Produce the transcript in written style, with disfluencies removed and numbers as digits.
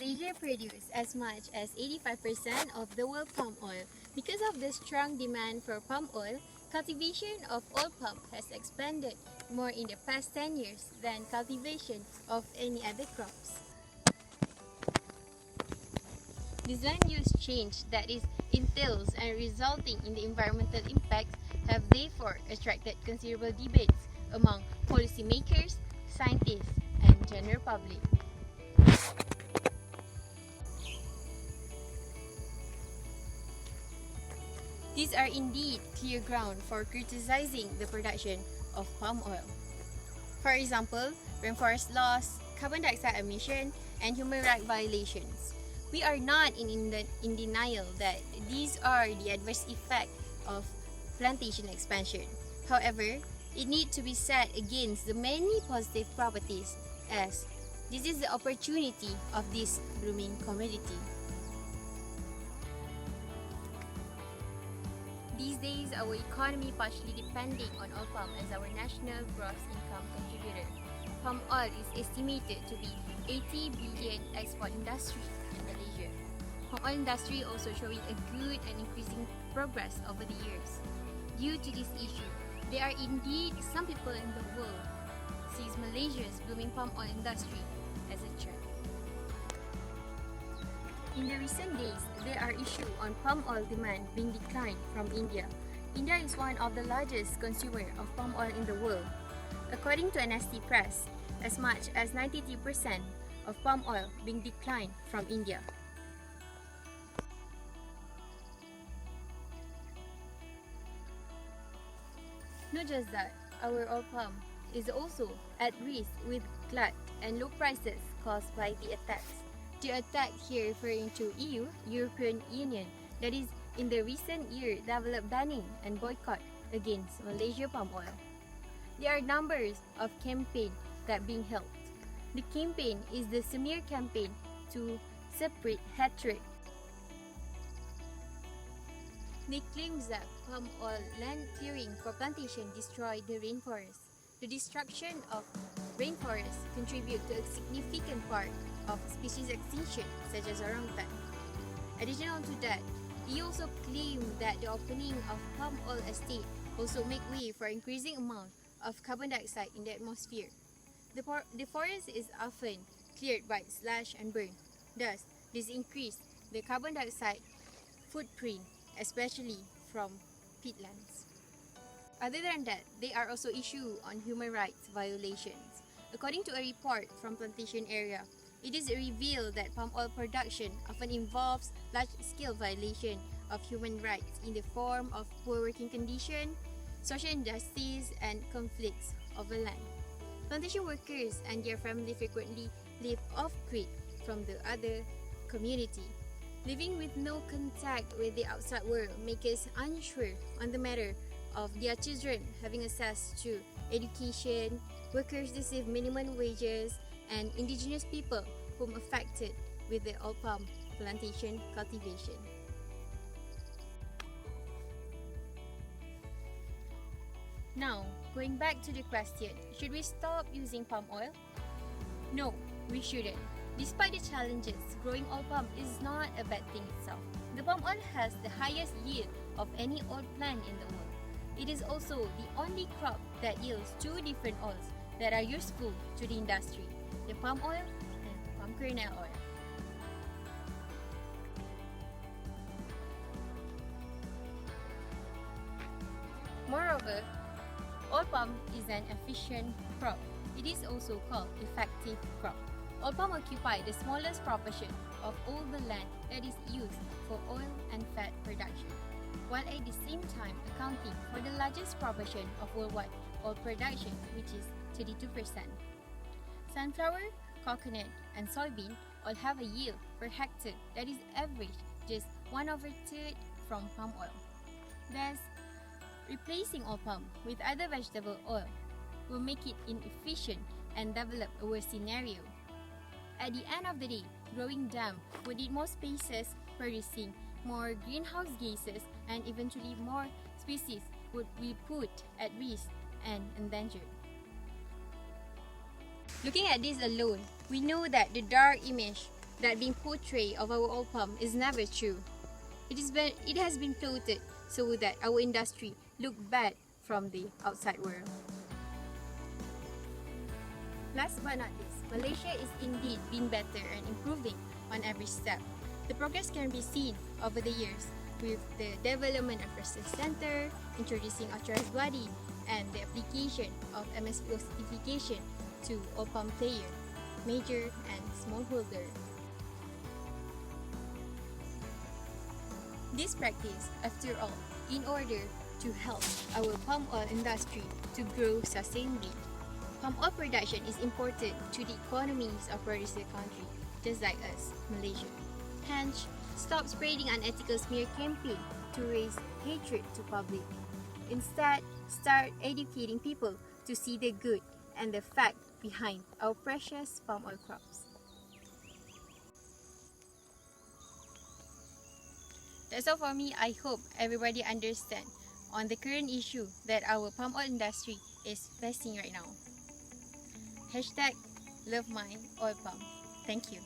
Malaysia produces as much as 85% of the world palm oil. Because of the strong demand for palm oil, cultivation of oil palm has expanded more in the past 10 years than cultivation of any other crops. This land use change that is entails and resulting in the environmental impacts have therefore attracted considerable debates among policymakers, scientists, and general public. These are indeed clear ground for criticizing the production of palm oil. For example, rainforest loss, carbon dioxide emission, and human rights violations. We are not in denial that these are the adverse effects of plantation expansion. However, it needs to be set against the many positive properties, as this is the opportunity of this blooming commodity. These days, our economy partially depending on oil palm as our national gross income contributor. Palm oil is estimated to be 80 billion export industry in Malaysia. Palm oil industry also showing a good and increasing progress over the years. Due to this issue, there are indeed some people in the world sees Malaysia's blooming palm oil industry as a threat. In the recent days, there are issues on palm oil demand being declined from India. India is one of the largest consumers of palm oil in the world. According to NST Press, as much as 93% of palm oil being declined from India. Not just that, our oil palm is also at risk with glut and low prices caused by the attacks. The attack here referring to EU, European Union, that is in the recent year developed banning and boycott against Malaysia palm oil. There are numbers of campaigns that being held. The campaign is the smear campaign to separate hatred. They claim that palm oil land clearing for plantation destroy the rainforest. The destruction of rainforests contribute to a significant part of species extinction, such as orangutan. Additional to that, he also claimed that the opening of palm oil estate also make way for increasing amount of carbon dioxide in the atmosphere. The forest is often cleared by slash and burn. Thus, this increased the carbon dioxide footprint, especially from peatlands. Other than that, there are also issues on human rights violations. According to a report from plantation area, it is revealed that palm oil production often involves large-scale violation of human rights in the form of poor working conditions, social injustice, and conflicts over land. Plantation workers and their family frequently live off-grid from the other community. Living with no contact with the outside world makes us unsure on the matter of their children having access to education, workers receive minimum wages, and indigenous people whom affected with the oil palm plantation cultivation. Now, going back to the question, should we stop using palm oil? No, we shouldn't. Despite the challenges, growing oil palm is not a bad thing itself. The palm oil has the highest yield of any oil plant in the world. It is also the only crop that yields two different oils that are useful to the industry, the palm oil and palm kernel oil. Moreover, oil palm is an efficient crop. It is also called effective crop. Oil palm occupy the smallest proportion of all the land that is used for oil and fat production, while at the same time accounting for the largest proportion of worldwide oil production, which is 32%. Sunflower, coconut, and soybean all have a yield per hectare that is average just 1/3 from palm oil. Thus, replacing oil palm with other vegetable oil will make it inefficient and develop a worse scenario. At the end of the day, growing them would need more spaces, producing more greenhouse gases, and eventually more species would be put at risk and endangered. Looking at this alone, we know that the dark image that being portrayed of our oil palm is never true. It has been floated so that our industry look bad from the outside world. Last but not least, Malaysia is indeed being better and improving on every step. The progress can be seen over the years with the development of research center, introducing authorized body, and the application of MSPO certification to all palm player, major and smallholder. This practice, after all, in order to help our palm oil industry to grow sustainably. Palm oil production is important to the economies of producer country, just like us, Malaysia. Hence, stop spreading unethical smear campaign to raise hatred to public. Instead, start educating people to see the good and the fact behind our precious palm oil crops. That's all for me. I hope everybody understand on the current issue that our palm oil industry is facing right now. #LoveMyOilPalm. Thank you.